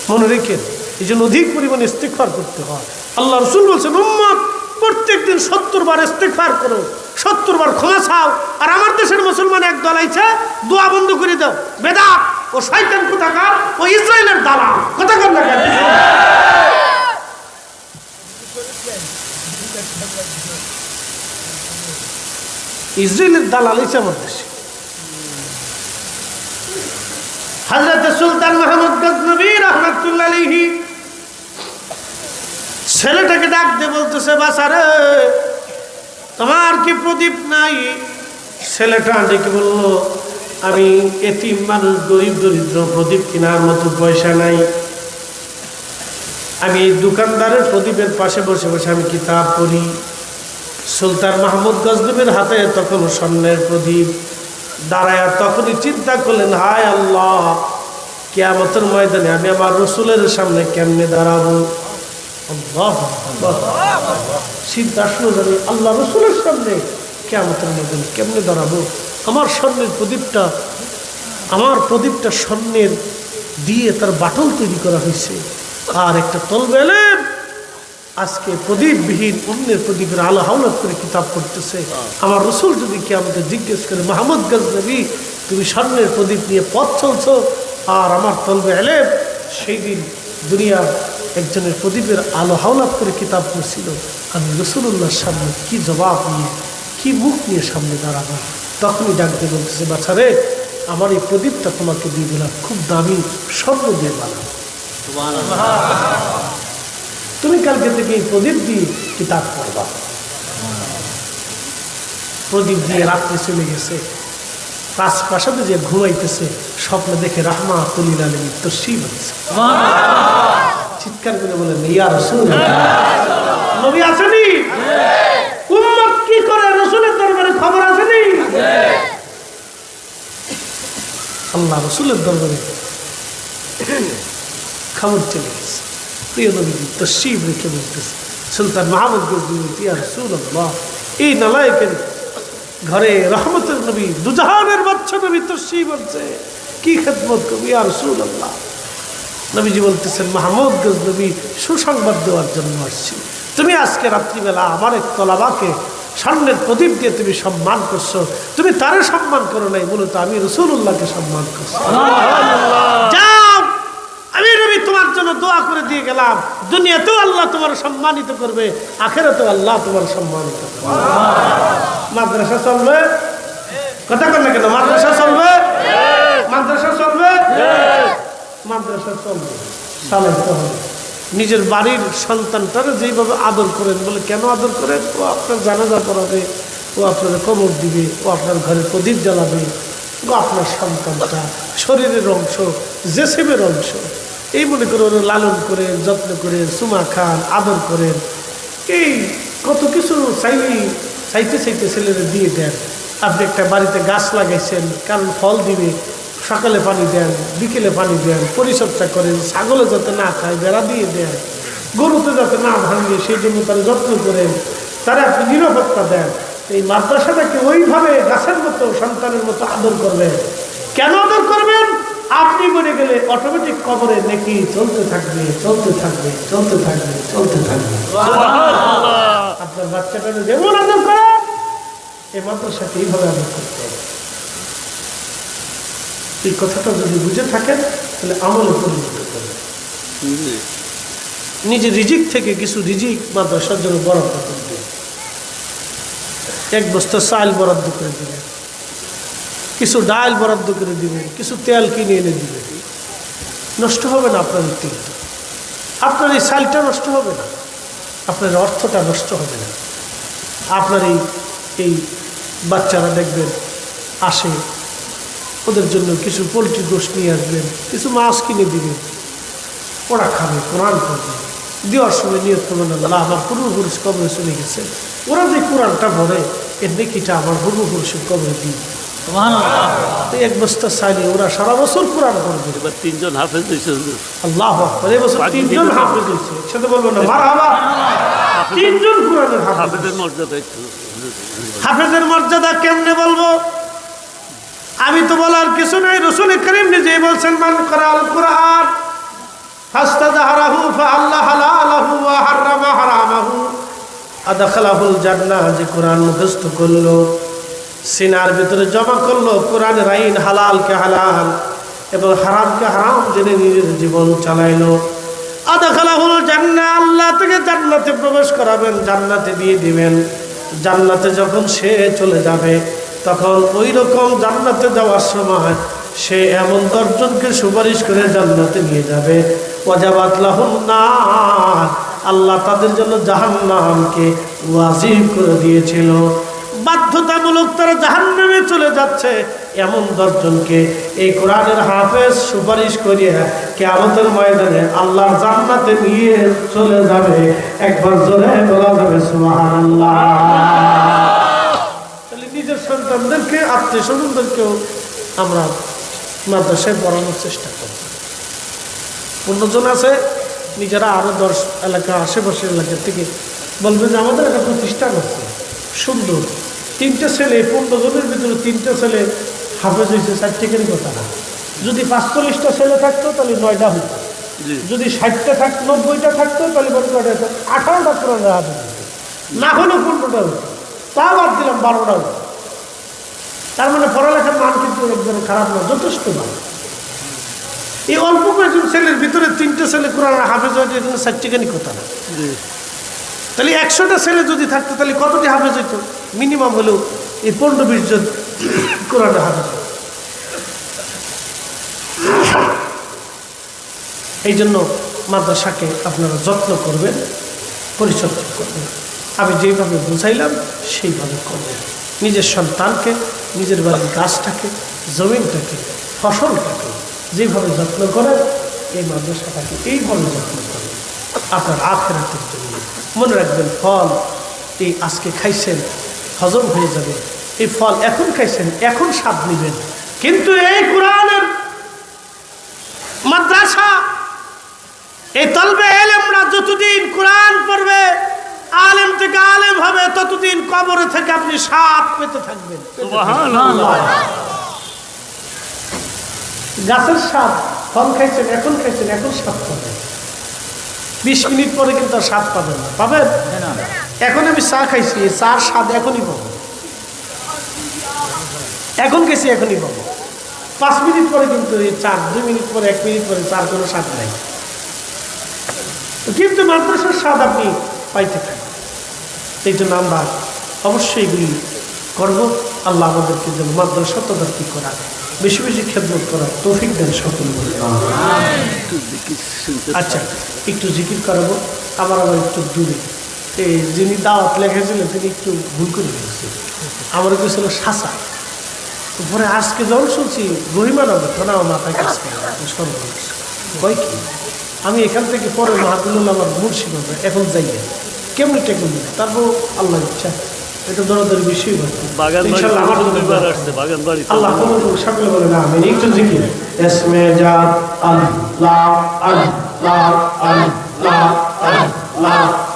মনে রেখেন, এই জন্য অধিক পরিমাণে ইস্তেগফার করতে হয়। আল্লাহ রাসূল বলছেন, উম্মত প্রত্যেক দিন 70 বার ইস্তেগফার করো, 70 বার ক্ষমা চাও। আর আমার দেশের মুসলমান এক দল আইছে, দোয়া বন্ধ করে দাও, বেদাত ও শয়তান কোথাকার, ও ইসরায়েলের দালাল কোথাকার না কেন। ইসরায়েলের দালাল হয়েছে আমার দেশে। হযরত সুলতান মাহমুদ গজনবী রাহমাতুল্লাহ আলাইহি ছেলেটাকে ডাক দিয়ে বলতেছে, বাসারে তোমার কি প্রদীপ নাই? ছেলেটা ডেকে বলল, আমি এতিম মানুষ, গরিব দরিদ্র, প্রদীপ কেনার মতো পয়সা নাই। আমি এই দোকানদারের প্রদীপের পাশে বসে বসে আমি কিতাব পড়ি। সুলতান মাহমুদ গজনবীর হাতে তখন স্বর্ণের প্রদীপ। দাঁড়ায়া তখনই চিন্তা করলেন, হায় আল্লাহ, কিয়ামতের ময়দানে আমি আমার রসুলের সামনে কেমনে দাঁড়াবো। চিন্তা আসলো, জানি আল্লাহ রসুলের সামনে কিয়ামতের ময়দানে কেমনে দাঁড়াবো। আমার স্বর্ণের প্রদীপটা, আমার প্রদীপটা স্বর্ণের দিয়ে তার বাটল তৈরি করা হয়েছে, আর একটা তলবে এলেম আজকে প্রদীপবিহীন অন্যের প্রদীপের আলো হাওলাত করে কিতাব পড়তেছে। আমার রসুল যদি কি আমাকে জিজ্ঞেস করে, মাহমুদ গজনবী তুমি স্বর্ণের প্রদীপ নিয়ে পথ চলছো, আর আমার তলবে এলেম সেই দিন দুনিয়ার একজনের প্রদীপের আলো হাওলাত করে কিতাব পড়ছিল, আমি রসুল্লাহর সামনে কি জবাব নিয়ে, কি মুখ নিয়ে সামনে দাঁড়াবো। তখনই ডাকতে বলতেছে, বাছারে আমার এই প্রদীপটা তোমাকে দিয়ে দিলাম, খুব দামি স্বর্ণ দিয়ে বানাবো, তুমি কালকে থেকে এই প্রদীপ দিয়ে কিতাব পড়বা। প্রদীপ দিয়ে রাত্রে চলে গেছে, রাজপ্রাসাদে যে ঘুমাইতেছে, স্বপ্ন দেখে রাহমাতুল লিল আলামিন তশরিফ আনছে। চিৎকার করে বলেন, ইয়া রাসূলুল্লাহ, নবী আসেনি? উম্মত কি করে রাসূলের দরবারে খবর আসেনি? আল্লাহ রাসূলের দরবারে খবর চলে গেছে। প্রিয় নবীজি তশরিফ রেখে বলতেছে, সুলতান মাহমুদ গজনবী, ইয়া রাসূলুল্লাহ, এই নালায়েকের ঘরে রহমতের নবী, দুজাহানের বাদশা নবী তশরিফ আনছে, কি খেদমত করবি ইয়া রাসূলুল্লাহ। নবীজি বলতেছেন, মাহমুদ গজনবী সুসংবাদ দেওয়ার জন্য আসছি। তুমি আজকে রাত্রিবেলা আমার এক তলাবাকে স্বর্ণের প্রদীপ দিয়ে তুমি সম্মান করছো, তুমি তারে সম্মান করো নাই, মূলত আমি রাসূলুল্লাহকে সম্মান করছি। যাও, আমি নবী তোমার জন্য দোয়া করে দিয়ে গেলাম, দুনিয়াতেও আল্লাহ তোমার সম্মানিত করবে, আখিরাতেও আল্লাহ তোমার সম্মানিত করবে। মাদ্রাসা চলবে, কথা বল না কেন? মাদ্রাসা চলবে, মাদ্রাসা চলবে, মাদ্রাসা চলবে, চালাইতে হবে। নিজের বাড়ির সন্তানটারে যেইভাবে আদর করেন, বলে কেন আদর করেন? ও আপনার জানাজা পড়াবে, ও আপনার কবর দিবে, ও আপনার ঘরে প্রদীপ জ্বালাবে, ও আপনার সন্তানটা শরীরের অংশ, জেসেমের অংশ, এই মনে করে ওরা লালন করে, যত্ন করে, সুমা খান, আদর করেন। এই কত কিছু চাইতে চাইতে ছেলেরা দিয়ে দেন। আপনি একটা বাড়িতে গাছ লাগাইছেন, কারণ ফল দিবে, সকালে পানি দেন, বিকেলে পানি দেন, পরিচর্যা করেন, ছাগলে যাতে না খায় বেড়া দিয়ে দেন, গরুতে যাতে না ভাঙে সেই জন্য তারা যত্ন করেন, তারা আপনি নিরাপত্তা দেন। এই মাদ্রাসাটাকে ওইভাবে গাছের মতো, সন্তানের মতো আদর করবেন। কেন আদর করবেন? আপনি মরে গেলে অটোমেটিক কবরে নেকি চলতে থাকবে, চলতে থাকবে, চলতে থাকবে, চলতে থাকবে। আপনার বাচ্চাটা যেমন আদর করেন, এই মাদ্রাসাকে এইভাবে আদর করতে হবে। এই কথাটা যদি বুঝে থাকেন তাহলে আমলে পরিণত করবেন। নিজে রিজিক থেকে কিছু রিজিক মাদ্রাসার জন্য বরাদ্দ করে দিন। এক বস্তা চাল বরাদ্দ করে দিবেন, কিছু ডাল বরাদ্দ করে দিবেন, কিছু তেল কিনে এনে দিবেন। নষ্ট হবে না আপনার তেল, আপনার এই চালটা নষ্ট হবে না, আপনার অর্থটা নষ্ট হবে না। আপনার এই বাচ্চারা দেখবেন আসে, ওদের জন্য কিছু পোলট্রি গোশত নিয়ে আসবেন, কিছু মাছ কিনে দিবেন, ওরা খাবে, কোরআন পড়বে। দেওয়ার সময় নিয়ত করবেন, আল্লাহ আমার পূর্বপুরুষ কবরে চলে গেছে, ওরা যে কোরআনটা পড়ে এর নেকিটা আমার পূর্বপুরুষের কবরে দিই। এক বস্তা চাইলে ওরা সারা বছর কোরআন পড়বে। এবার 3 জন হাফেজ হয়েছে। আল্লাহু আকবার, এই বছর 3 জন হাফেজ হয়েছে। একসাথে বলবেন না মারহাবা? 3 জন কোরআনের হাফেজের মর্যাদা একটু। হাফেজের মর্যাদা কেমনে বলবো? আমি তো বলার কিছু নাই, রাসূল করিম নিজেই বলছেন, মান ক্বারাআল কুরআন ফাস্তাযহারাহু ফাআল্লা হালালাহু ওয়া হাররামা হারামাহু আদখালাহুল জান্নাহ। যে কোরআন মুখস্থ করলো, সিনার ভিতরে জমা করলো কোরআনের আইন, হালালকে হালাল এবং হারামকে হারাম জেনে নিজের জীবন চালাইলো, আদখালাহুল জান্নাহ, আল্লাহ থেকে জান্নাতে প্রবেশ করাবেন, জান্নাতে দিয়ে দিবেন। জান্নাতে যখন সে চলে যাবে তখন ওই রকম জান্নাতে যাওয়ার সময় সে এমন 10 জনকে সুপারিশ করে জান্নাতে নিয়ে যাবে। ওয়াজাবাত লাহুন নার, আল্লাহ তাদের জন্য জাহান্নামকে ওয়াজিব করে দিয়েছিল। বাধ্যতামূলক তারা জাহান্নামে চলে যাচ্ছে এমন 10 জনকে এই কোরআনের হাফেজ সুপারিশ করিয়ে কিয়ামতের ময়দানে আল্লাহ জান্নাতে নিয়ে চলে যাবে। একবার জোরে বলা যাবে সুবহানাল্লাহ। তাহলে নিজের সন্তানদেরকে, আত্মীয় স্বজনদেরকেও আমরা মাদ্রাসায় পড়ানোর চেষ্টা করব। 15 জন আছে, নিজেরা আরও 10 এলাকা আশেপাশের এলাকা থেকে বলবে যে আমাদের একটা প্রতিষ্ঠান আছে সুন্দর, 3টে ছেলে, 15 জনের ভিতরে 3টে ছেলে হাফেজ হয়েছে, 4টিকেরই কথা না। যদি 45টা ছেলে থাকতো তাহলে 9টা হতো, যদি 60টা থাকতো, 90টা থাকতো তাহলে বলে 18টা কোরআনের হাফেজ হতো, না হলেও 15টা হতো, তা বাদ দিলাম 12টা হতো। তার মানে পড়ালেখার মান কিন্তু একদম খারাপ না, যথেষ্ট মান। এই অল্প কয়েকজন ছেলের ভিতরে 3টে ছেলে কোরআনের হাফেজ হয়েছে, এখানে 4টিকেরই কথা না। তাহলে 100টা ছেলে যদি থাকতো তাহলে কতটি হাফেজ হইতো? মিনিমাম হলেও এই 15-20 জন কোরআনের হাফেজ। এই জন্য মাদ্রাসাকে আপনারা যত্ন করবেন, পরিচর্যা করবেন। আমি যেইভাবে বুঝাইলাম সেইভাবে করবেন। নিজের সন্তানকে, নিজের বাড়ির গাছটাকে, জমিনটাকে, ফসলটাকে যেভাবে যত্ন করেন এই মাদ্রাসাটাকে এইভাবে যত্ন করেন আপনার আখিরাতের জন্য। মনে রাখবেন, ফল এই আজকে খাইছেন হজম হয়ে যাবে, এই ফল এখন খাইছেন এখন স্বাদ নেবেন, কিন্তু এই কোরআনের মাদ্রাসা, এই তলবে এলেমরা যতদিন কোরআন পড়বে, আলেম থেকে আলেম হবে, ততদিন কবরে থেকে আপনি স্বাদ পেতে থাকবেন। সুবহানাল্লাহ। গাছের স্বাদ, ফল খাইছেন এখন খাইছেন এখন স্বাদ পাবেন, 20 মিনিট পরে কিন্তু আর স্বাদ পাবেন না। পাবেন? এখন আমি চা খাইছি, এই চার স্বাদ এখনই পাবো, এখন খেয়েছি এখনই পাবো। 5 মিনিট পরে কিন্তু এই চার, 2 মিনিট পরে, 1 মিনিট পরে চার কোনো স্বাদ নাই। কিন্তু মাদ্রাসার স্বাদ আপনি পাইতে থাকেন। এই জন্য আমরা অবশ্যই এগুলি করবো। আল্লাহ আমাদেরকে যেন মাদ্রাসা তদারকি করা, বেশি বেশি খেদমত করার তৌফিক দেন সকল। আচ্ছা, একটু জিকির করাবো। আমার একটু দূরে যিনি দাওয়াত লেখেছিলেন তিনি একটু ভুল করে দিয়েছে, আমার কেছিল শাসা। পরে আজকে যখন শুনছি গরিমানগর, তো না মাথায় কাজ করে সর্বনাশ কয় কি। আমি এখান থেকে পরে মাহাদুল্লাহ আমার মুর্শিদ হবে, এখন যাই কেমনি টেকন দিবে, তারপর আল্লাহ ইচ্ছা। এটা দরদের বিষয় আল্লাহ সকলে বলে না। আমি একটু জিকির এসমে যা আল্লাহ আল্লাহ আল্লাহ আল্লাহ আমার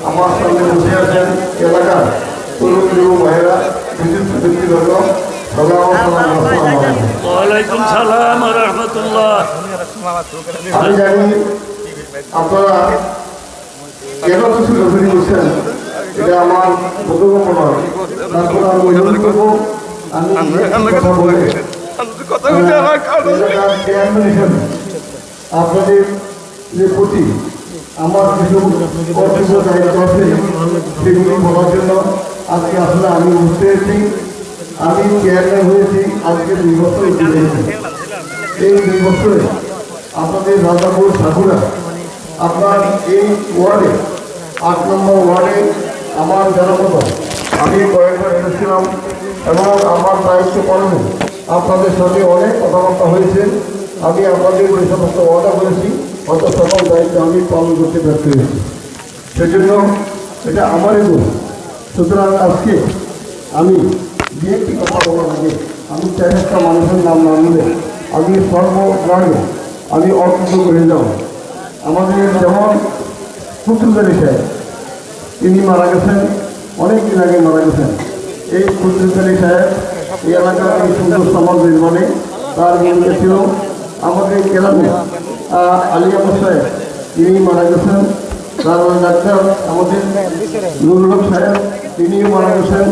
আমার সামনে বসে আছেন এলাকার তরুণ যুব ভাইয়েরা, বিশিষ্ট ব্যক্তিবর্গ, ওয়ালাইকুম সালাম ওয়া রাহমাতুল্লাহ। আমি জানি আপনারা কেন কিছু গভীর করছেন, এটা আমার বোধগম্য নয়। তারপর আমি অনুরোধ করবো, আমি কথা বলে এলাকার চেয়ারম্যান হিসেবে আপনাদের যে প্রতি আমার কিছু কর্তব্য দায়িত্ব আছে সেগুলি বলার জন্য আজকে আসলে আমি বুঝতে পেরেছি। আমি চেয়ারম্যান হয়েছি আজকে 2 বছর হয়েছি। এই 2 বছরে আপনাদের রাজাপুর সাকুরা আপনার এই ওয়ার্ডে 8 নম্বর ওয়ার্ডে আমার জনপদ আমি কয়েকবার এসেছিলাম এবং আমার দায়িত্ব পালনে আপনাদের সঙ্গে অনেক কথাবার্তা হয়েছে। আমি আপনাদের যে সমস্ত ওয়াদা করেছি অত সকল দায়িত্ব আমি পালন করতে ব্যর্থ হয়েছি, সেজন্য এটা আমারই দোষ। সুতরাং আজকে আমি যে একটি কথা বলার আগে আমি চাই একটা মানুষের নাম না নিলে আমি সর্বগ্রামে আমি অকৃতজ্ঞ হয়ে যাব। আমাদের যেমন পুত্রকালী সাহেব, তিনি মারা গেছেন, অনেক দিন আগে মারা গেছেন। এই পুত্রকালী সাহেব এই এলাকার এই সুন্দর সমাজ নির্মাণে তার ভূমিকা ছিল। আমাদের গ্রামে আলী আহমদ সাহেব, তিনি মারা গেছেন। তারপরে ডাক্তার আমাদের নুরুল হক সাহেব, তিনিও মারা গেছেন।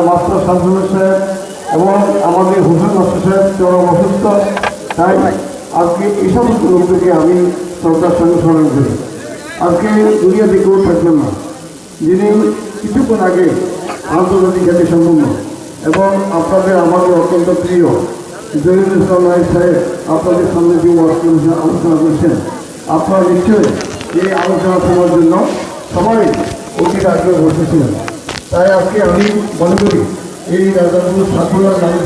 মাস্টার শামসুল সাহেব এবং আমাদের হোসেন মাস্টার সাহেব চরম অসুস্থ। তাই আজকে এই সমস্ত লোকদেরকে আমি সরকার সঙ্গে স্মরণ করি। আজকে দুনিয়াতে কেউ থাকবেন না, যিনি কিছুক্ষণ আগে আন্তর্জাতিক খ্যাতি সম্পন্ন এবং আপনাদের আমাদের অত্যন্ত প্রিয় জহিরুল ইসলাম নায়েক সাহেব আপনাদের সামনে যে আলোচনা করছেন, আপনারা নিশ্চয়ই এই আলোচনা শোনার জন্য সবাই অতি আগ্রহ বসেছিলেন। তাই আজকে আমি মনে করি এই রাজাপুর সাকুরার নারী